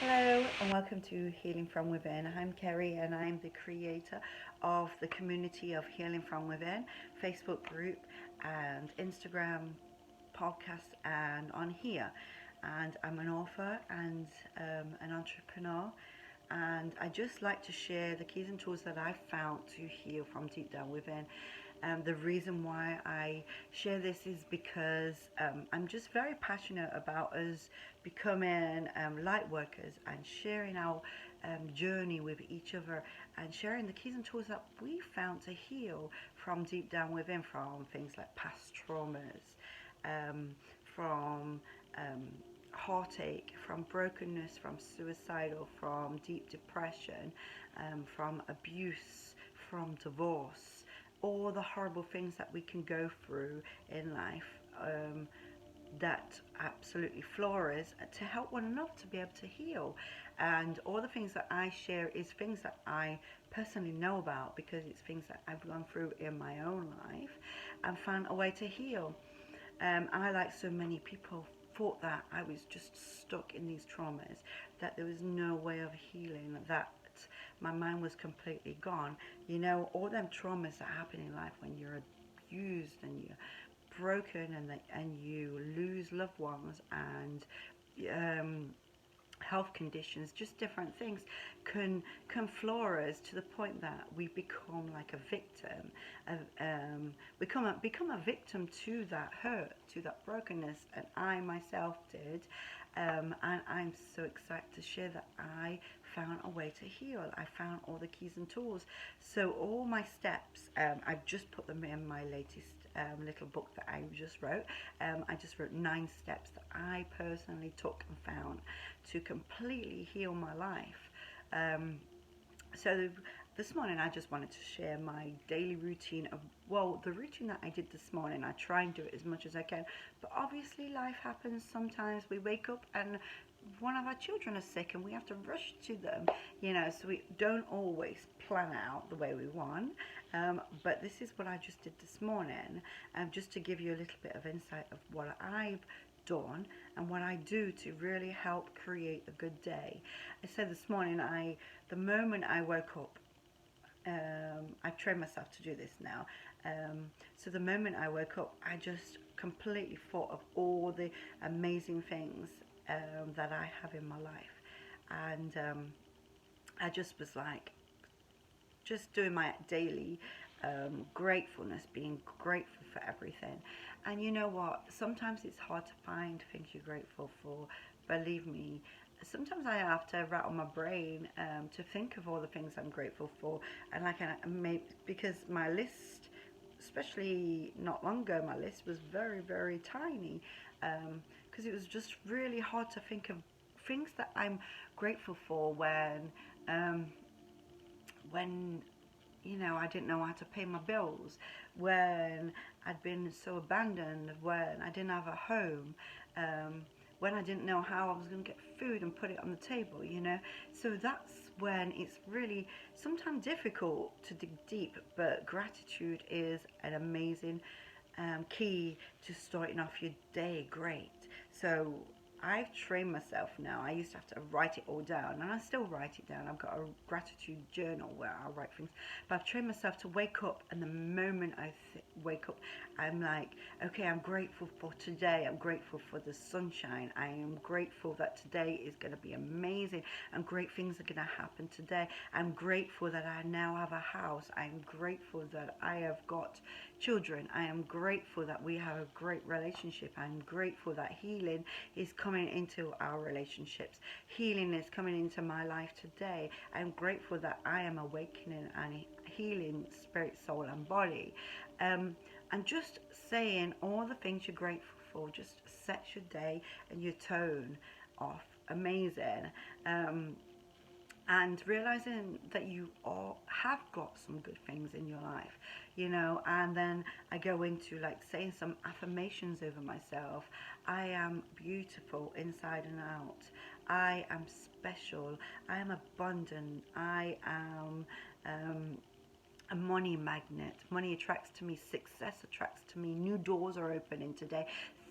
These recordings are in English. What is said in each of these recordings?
Hello and welcome to Healing from Within. I'm Kerry and I'm the creator of the community of Healing from Within Facebook group and Instagram podcast and on here. And I'm an author and an entrepreneur. And I just like to share the keys and tools that I've found to heal from deep down within. The reason why I share this is because I'm just very passionate about us becoming light workers and sharing our journey with each other and sharing the keys and tools that we found to heal from deep down within, from things like past traumas, um, from um, heartache, from brokenness, from suicidal, from deep depression, from abuse, from divorce, all the horrible things that we can go through in life, that absolutely floor us to help one another to be able to heal. And all the things that I share is things that I personally know about because it's things that I've gone through in my own life and found a way to heal. I, like so many people, thought that I was just stuck in these traumas, that there was no way of healing, that my mind was completely gone. You know, all them traumas that happen in life when you're abused and you're broken and you lose loved ones and um, health conditions, just different things can floor us to the point that we become like a victim of, become a victim to that hurt, to that brokenness, and I myself did. And I'm so excited to share that I found a way to heal. I found all the keys and tools. So all my steps, I've just put them in my latest little book that I just wrote. I just wrote 9 steps that I personally took and found to completely heal my life. Um, so this morning I just wanted to share my daily routine of, well, the routine that I did this morning. I try and do it as much as I can, but obviously life happens. Sometimes we wake up and one of our children is sick and we have to rush to them, so we don't always plan out the way we want. But this is what I just did this morning, just to give you a little bit of insight of what I've done and what I do to really help create a good day. I said this morning, the moment I woke up, I've trained myself to do this now. So the moment I woke up, I just completely thought of all the amazing things that I have in my life, and I just was like, just doing my daily gratefulness, being grateful for everything. And you know what? Sometimes it's hard to find things you're grateful for. Believe me, sometimes I have to rattle my brain to think of all the things I'm grateful for. And like I made, because my list, especially not long ago, my list was very, very tiny, because it was just really hard to think of things that I'm grateful for um, when I didn't know how to pay my bills, when I'd been so abandoned, when I didn't have a home, when I didn't know how I was going to get food and put it on the table. So that's when it's really sometimes difficult to dig deep, but gratitude is an amazing key to starting off your day great. So I've trained myself now. I used to have to write it all down, and I still write it down. I've got a gratitude journal where I write things. But I've trained myself to wake up, and the moment I wake up, I'm like, okay, I'm grateful for today. I'm grateful for the sunshine. I am grateful that today is going to be amazing, and great things are going to happen today. I'm grateful that I now have a house. I'm grateful that I have got children. I am grateful that we have a great relationship. I'm grateful that healing is coming into our relationships. Healing is coming into my life today. I'm grateful that I am awakening and healing spirit, soul, and body. And just saying all the things you're grateful for just sets your day and your tone off amazing. And realizing that you all have got some good things in your life, and then I go into like saying some affirmations over myself. I am beautiful inside and out. I am special. I am abundant. I am a money magnet. Money attracts to me. Success attracts to me. New doors are opening today.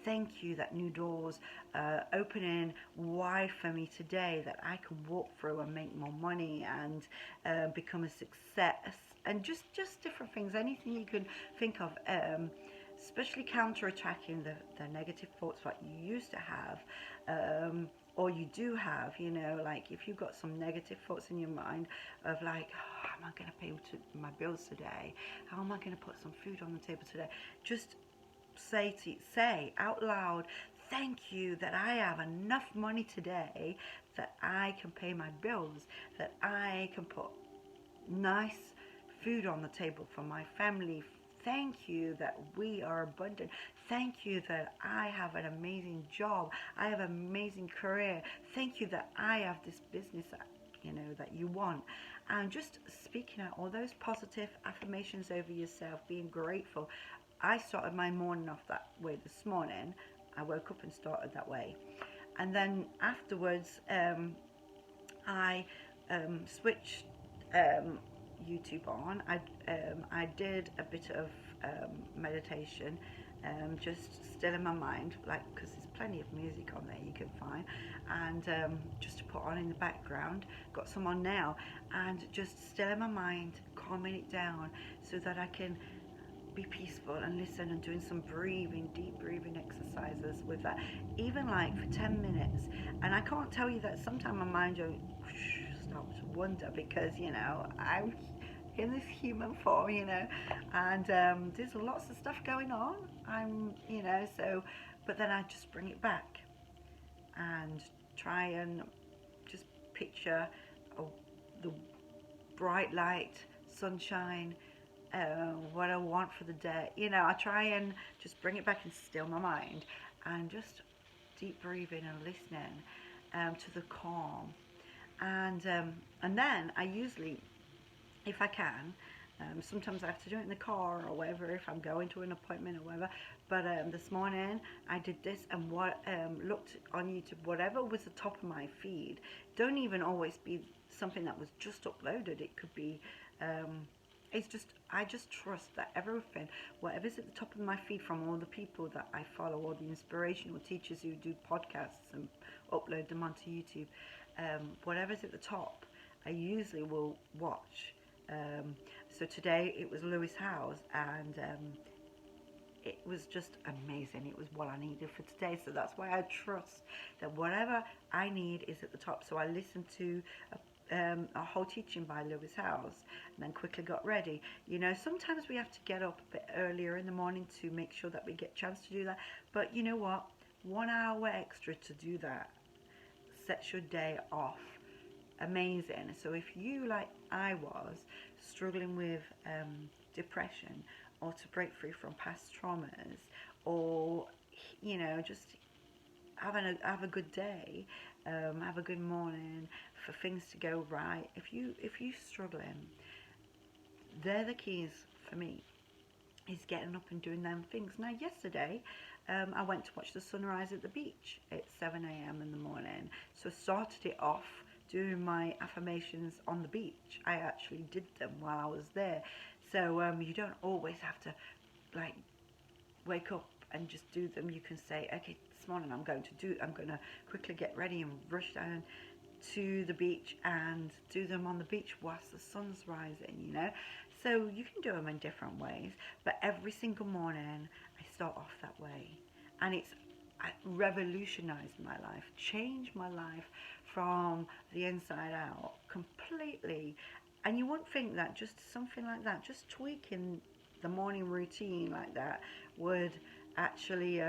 Thank you that new doors are opening wide for me today, that I can walk through and make more money and become a success, and just different things, anything you can think of, especially counterattacking the negative thoughts that you used to have, or you do have, you know, like if you've got some negative thoughts in your mind of like, oh, how am I going to pay my bills today? How am I going to put some food on the table today? Just say out loud, thank you that I have enough money today that I can pay my bills, that I can put nice food on the table for my family. Thank you that we are abundant. Thank you that I have an amazing job. I have an amazing career. Thank you that I have this business that, you know, that you want. And just speaking out all those positive affirmations over yourself, being grateful. I started my morning off that way this morning. I woke up and started that way. And then afterwards, I switched YouTube on. I did a bit of meditation, just still in my mind, like, because there's plenty of music on there you can find, and just to put on in the background. Got some on now, and just still in my mind, calming it down so that I can be peaceful and listen, and doing some breathing, deep breathing exercises with that, even like for 10 minutes. And I can't tell you that sometimes my mind just starts to wonder, because, you know, I'm in this human form, you know, and there's lots of stuff going on. You know, so, but then I just bring it back and try and just picture oh, the bright light, sunshine, what I want for the day. You know, I try and just bring it back and still my mind, and just deep breathing and listening to the calm. And then I usually, if I can, sometimes I have to do it in the car or whatever if I'm going to an appointment or whatever. But this morning I did this, and what looked on YouTube, whatever was the top of my feed. Don't even always be something that was just uploaded. It could be. It's just, I just trust that everything, whatever's at the top of my feed from all the people that I follow, all the inspirational teachers who do podcasts and upload them onto YouTube, whatever's at the top, I usually will watch. So today it was Lewis Howes, and it was just amazing. It was what I needed for today. So that's why I trust that whatever I need is at the top. So I listened to a whole teaching by Lewis Howes, and then quickly got ready. You know, sometimes we have to get up a bit earlier in the morning to make sure that we get a chance to do that. But you know what? 1 hour extra to do that sets your day off amazing. So if you, like I was, struggling with depression, or to break free from past traumas, or, you know, just have a good day, have a good morning, for things to go right. If you're struggling, they're the keys for me. Is getting up and doing them things. Now, yesterday, I went to watch the sunrise at the beach at 7 a.m. in the morning. So I started it off doing my affirmations on the beach. I actually did them while I was there. So you don't always have to, like, wake up and just do them. You can say, okay, this morning I'm going to quickly get ready and rush down to the beach and do them on the beach whilst the sun's rising, you know. So you can do them in different ways, but every single morning I start off that way, and it's revolutionized my life, changed my life from the inside out completely. And you wouldn't think that just something like that, just tweaking the morning routine like that, would actually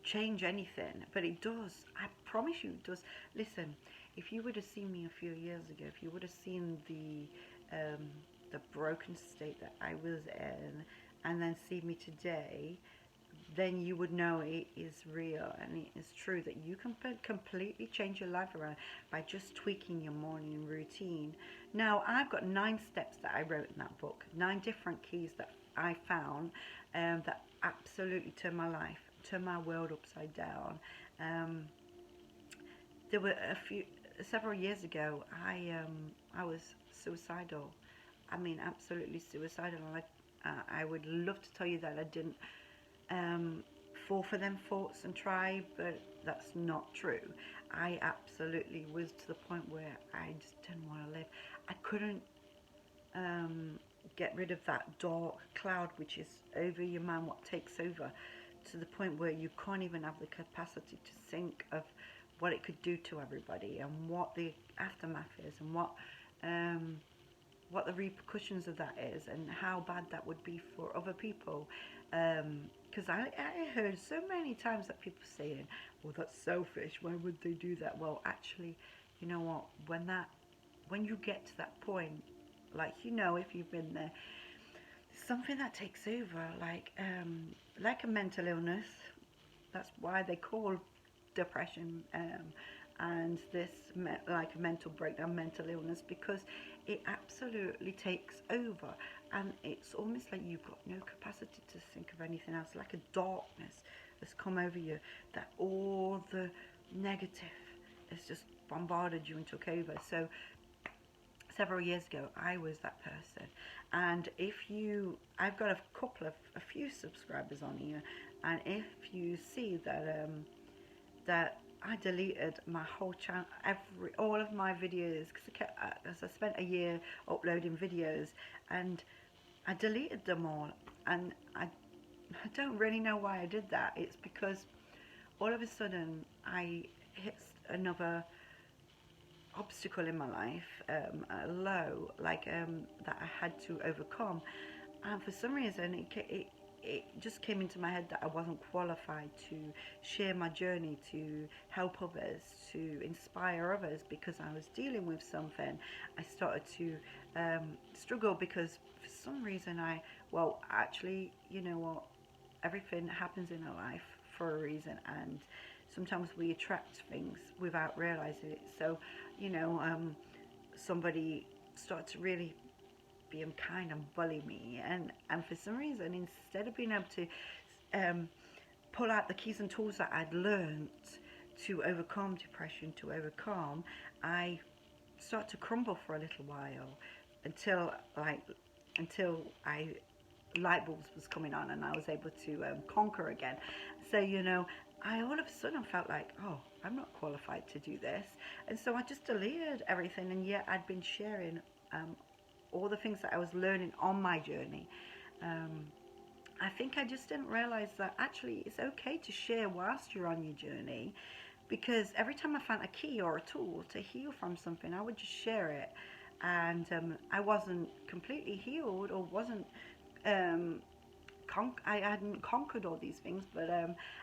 change anything, but it does. I promise you it does. Listen, if you would have seen me a few years ago, if you would have seen the broken state that I was in, and then see me today, then you would know it is real and it is true, that you can completely change your life around by just tweaking your morning routine. Now, I've got 9 steps that I wrote in that book, 9 different keys that I found that absolutely turned my life, turn my world upside down. There were several years ago, I was suicidal. I mean, absolutely suicidal. I would love to tell you that I didn't fall for them thoughts and try, but that's not true. I absolutely was to the point where I just didn't want to live. I couldn't um, get rid of that dark cloud which is over your mind, what takes over, to the point where you can't even have the capacity to think of what it could do to everybody and what the aftermath is and what the repercussions of that is and how bad that would be for other people. Because I heard so many times that people saying, well, that's selfish, why would they do that? Well, actually, you know what, when you get to that point, like, if you've been there, something that takes over, like a mental illness. That's why they call depression and this like a mental breakdown, mental illness, because it absolutely takes over, and it's almost like you've got no capacity to think of anything else, like a darkness has come over you, that all the negative has just bombarded you and took over. So several years ago, I was that person. And I've got a few subscribers on here, and if you see that I deleted my whole channel, all of my videos, because as I spent a year uploading videos, and I deleted them all, and I don't really know why I did that. It's because all of a sudden I hit another obstacle in my life, a low, that I had to overcome, and for some reason it just came into my head that I wasn't qualified to share my journey, to help others, to inspire others, because I was dealing with something. I started to struggle because for some reason well, actually, you know what, everything happens in our life for a reason, and sometimes we attract things without realizing it. So, somebody started to really be unkind and bully me, and for some reason, instead of being able to pull out the keys and tools that I'd learned to overcome depression, to overcome, I started to crumble for a little while until I light bulbs was coming on and I was able to conquer again. So, I all of a sudden felt like, oh, I'm not qualified to do this. And so I just deleted everything, and yet I'd been sharing all the things that I was learning on my journey. I think I just didn't realize that actually it's okay to share whilst you're on your journey, because every time I found a key or a tool to heal from something, I would just share it. And I wasn't completely healed, or wasn't I hadn't conquered all these things, but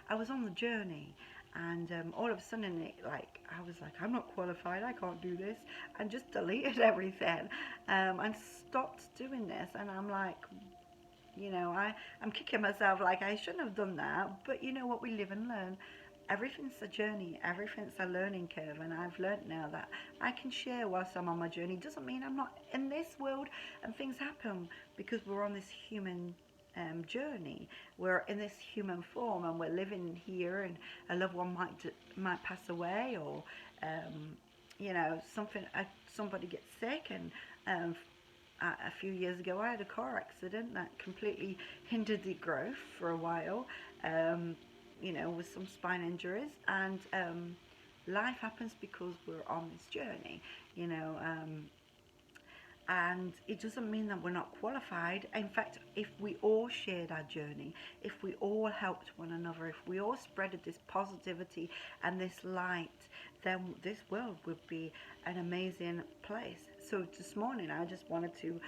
I was on the journey, and all of a sudden, I was like, I'm not qualified, I can't do this, and just deleted everything, and stopped doing this. And I'm like, I'm kicking myself, like I shouldn't have done that. But you know what, we live and learn. Everything's a journey, everything's a learning curve, and I've learned now that I can share whilst I'm on my journey. Doesn't mean I'm not in this world, and things happen because we're on this human journey. We're in this human form, and we're living here, and a loved one might pass away, or somebody gets sick, and a few years ago I had a car accident that completely hindered the growth for a while, with some spine injuries, and life happens because we're on this journey, and it doesn't mean that we're not qualified. In fact, if we all shared our journey, if we all helped one another, if we all spreaded this positivity and this light, then this world would be an amazing place. So this morning I just wanted to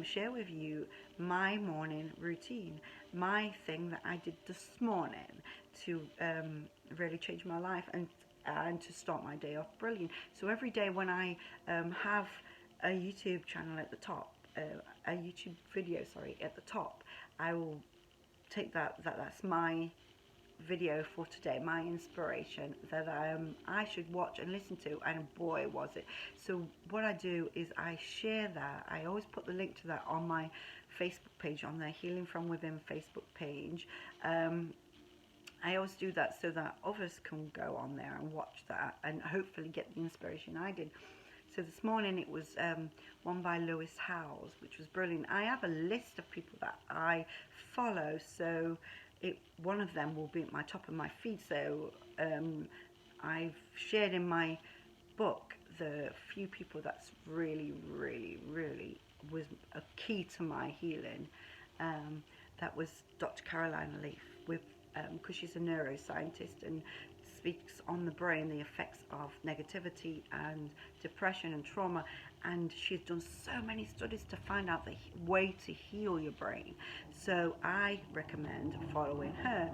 share with you my morning routine, my thing that I did this morning to really change my life and to start my day off brilliant. So every day when I have a YouTube channel at the top, a YouTube video, sorry, at the top, I will take that's my video for today, my inspiration that I should watch and listen to, and boy was it. So what I do is I share that. I always put the link to that on my Facebook page, on the Healing From Within Facebook page. I always do that so that others can go on there and watch that and hopefully get the inspiration I did. So this morning it was one by Lewis Howes, which was brilliant. I have a list of people that I follow, so one of them will be at my top of my feed. So I've shared in my book the few people that's really, really, really was a key to my healing. That was Dr. Caroline Leaf, with because she's a neuroscientist and speaks on the brain, the effects of negativity and depression and trauma. And she's done so many studies to find out the way to heal your brain. So I recommend following her.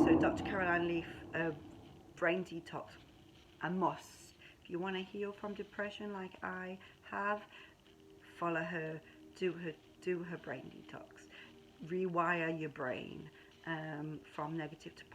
So Dr. Caroline Leaf, brain detox, a must. If you want to heal from depression like I have, follow her, do her brain detox, rewire your brain from negative to positive.